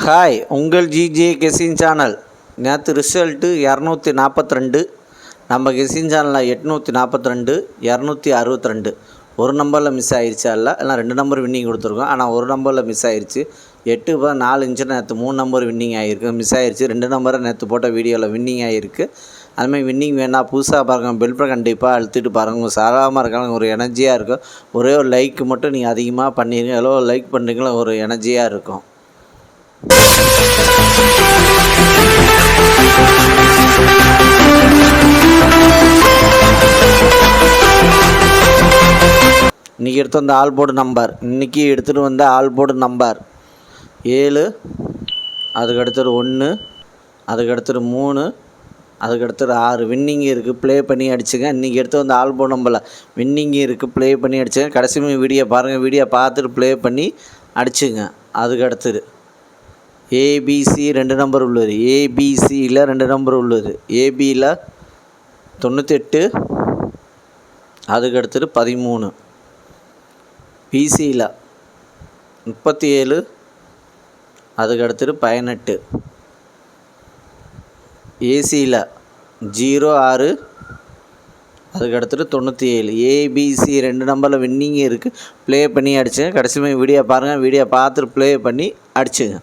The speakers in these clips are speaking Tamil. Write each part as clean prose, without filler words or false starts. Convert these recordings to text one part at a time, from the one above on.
ஹாய், உங்கள் ஜிஜே கெஸின் சேனல். நேற்று ரிசல்ட்டு 242. நம்ம கெஸின் சேனலில் 842, 262. ஒரு நம்பரில் மிஸ் ஆயிடுச்சா இல்லை 2 நம்பர் வின்னிங் கொடுத்துருக்கோம். ஆனால் ஒரு நம்பரில் மிஸ் ஆயிடுச்சு. 8/4 இன்ச்சு நேற்று 3 நம்பர் வின்னிங் ஆகிருக்கு, மிஸ் ஆயிடுச்சு. 2 நம்பரை நேற்று போட்ட வீடியோவில் வின்னிங் ஆகிருக்கு. அதுமாதிரி வின்னிங் வேணால் புதுசாக பாருங்கள், பெல் பட்டன் கண்டிப்பாக அழுத்திட்டு பாருங்கள். உங்கள் சாதாரணமாக இருக்காங்க, ஒரு எனர்ஜியாக இருக்கும். ஒரே ஒரு லைக் மட்டும் நீங்கள் அதிகமாக பண்ணிடுங்க. எவ்வளோ லைக் பண்ணுறீங்களோ ஒரு எனர்ஜியாக இருக்கும். இன்றைக்கி எடுத்து வந்த ஆல் போர்டு நம்பர், இன்றைக்கி எடுத்துகிட்டு வந்த ஆல் போர்டு நம்பர் 7, அதுக்கடுத்தது 1, அதுக்கடுத்தது 3, அதுக்கடுத்தது 6. வின்னிங் இருக்குது, ப்ளே பண்ணி அடிச்சுங்க. இன்றைக்கி எடுத்து வந்த ஆல் போர்டு நம்பரில் வின்னிங் இருக்குது, ப்ளே பண்ணி அடிச்சுங்க. கடைசி வீடியோ பாருங்கள், வீடியோ பார்த்துட்டு ப்ளே பண்ணி அடிச்சுங்க. அதுக்கடுத்தது ஏபிசி 2 நம்பர் உள்ளது. ஏபிசியில் 2 நம்பர் உள்ளது. ஏபியில் 98, அதுக்கடுத்தது 13. பிசியில் 37, அதுக்கடுத்தது 18. ஏசியில் 06, அதுக்கடுத்தது 97. ஏபிசி 2 நம்பரில் வின்னிங் இருக்குது, ப்ளே பண்ணி அடிச்சுங்க. கடைசி வீடியோ பாருங்கள், வீடியோ பார்த்துட்டு ப்ளே பண்ணி அடிச்சுங்க.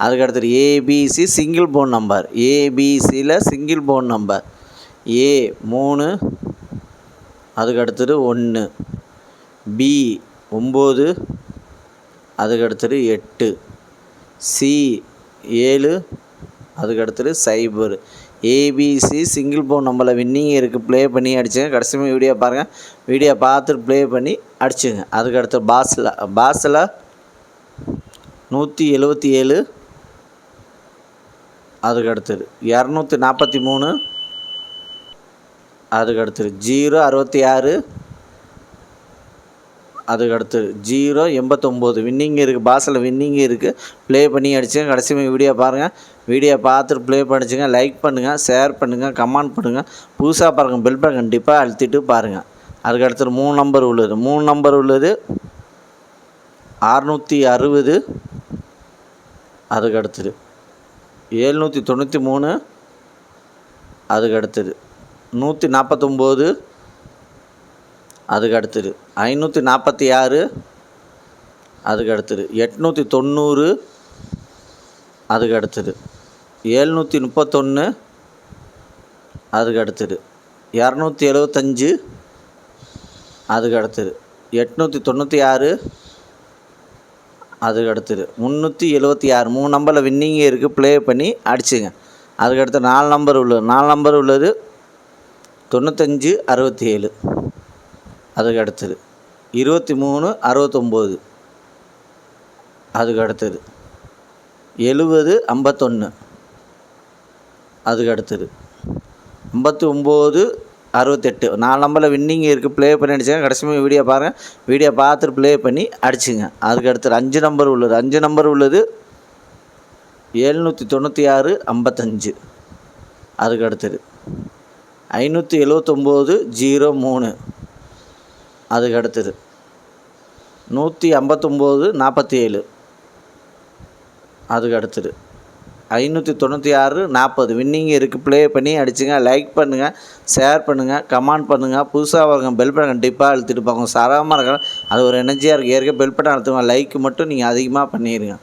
அதுக்கடுத்தது ஏபிசி சிங்கிள் போன் நம்பர். ஏபிசியில் சிங்கிள் போன் நம்பர் ஏ 3, அதுக்கடுத்தது 1, பி 9, அதுக்கடுத்தது 8, சி 7, அதுக்கடுத்தது 0. ஏபிசி சிங்கிள் போன் நம்பரில் வின்னிங் இருக்குது, ப்ளே பண்ணி அடிச்சுங்க. கடைசி வீடியோ பாருங்கள், வீடியோ பார்த்துட்டு ப்ளே பண்ணி அடிச்சுங்க. அதுக்கடுத்து பாஸில் 177, அதுக்கடுத்தது 243, அதுக்கடுத்தது 066, அதுக்கடுத்தது 089. வின்னிங் இருக்குது, பாஸில் வின்னிங் இருக்குது, ப்ளே பண்ணி அடிச்சுங்க. கடைசி வீடியோ பாருங்கள், வீடியோ பார்த்துட்டு ப்ளே பண்ணிச்சுங்க. லைக் பண்ணுங்கள், ஷேர் பண்ணுங்கள், கமெண்ட் பண்ணுங்கள். புதுசாக பாருங்கள், பெல் பட்டன் கண்டிப்பாக அழுத்திட்டு பாருங்கள். அதுக்கடுத்தது 3 நம்பர் உள்ளது. 3 நம்பர் உள்ளது 660, அதுக்கடுத்தது 793, அதுக்கடுத்தது 149, அதுக்கடுத்தது 546, அதுக்கடுத்தது 890, அதுக்கடுத்தது 731, அதுக்கடுத்தது 275, அதுக்கடுத்தது 896, அதுக்கடுத்தது 376. 3 நம்பரில் வின்னிங் இருக்குது, ப்ளே பண்ணி அடிச்சுங்க. அதுக்கடுத்து 4 நம்பர் உள்ளது. 4 நம்பர் உள்ளது 9567, அதுக்கடுத்தது 2369, அதுக்கடுத்தது 7051, அதுக்கடுத்தது 5968. 4 நம்பரில் வின்னிங் இருக்குது, ப்ளே பண்ணி அடிச்சுங்க. கடைசி வீடியோ பாருங்கள், வீடியோ பார்த்துட்டு ப்ளே பண்ணி அடிச்சுங்க. அதுக்கடுத்தது 5 நம்பர் உள்ளது. 5 நம்பர் உள்ளது 796 55, அதுக்கடுத்தது 579 03, அதுக்கடுத்தது 159 47, அதுக்கடுத்தது 596 40. வின்னிங் இருக்குது, ப்ளே பண்ணி அடிச்சுங்க. லைக் பண்ணுங்கள், ஷேர் பண்ணுங்கள், கமெண்ட் பண்ணுங்கள். புதுசாக வரங்க பெல் பட்டன் கண்டிப்பாக அழுத்திட்டு போங்க. சாதாரணமாக இருக்கலாம், அது ஒரு எனர்ஜியாக இருக்குது. ஏற்கனவே பெல் பட்டன் அழுத்துங்க. லைக் மட்டும் நீங்கள் அதிகமாக பண்ணிடுங்க.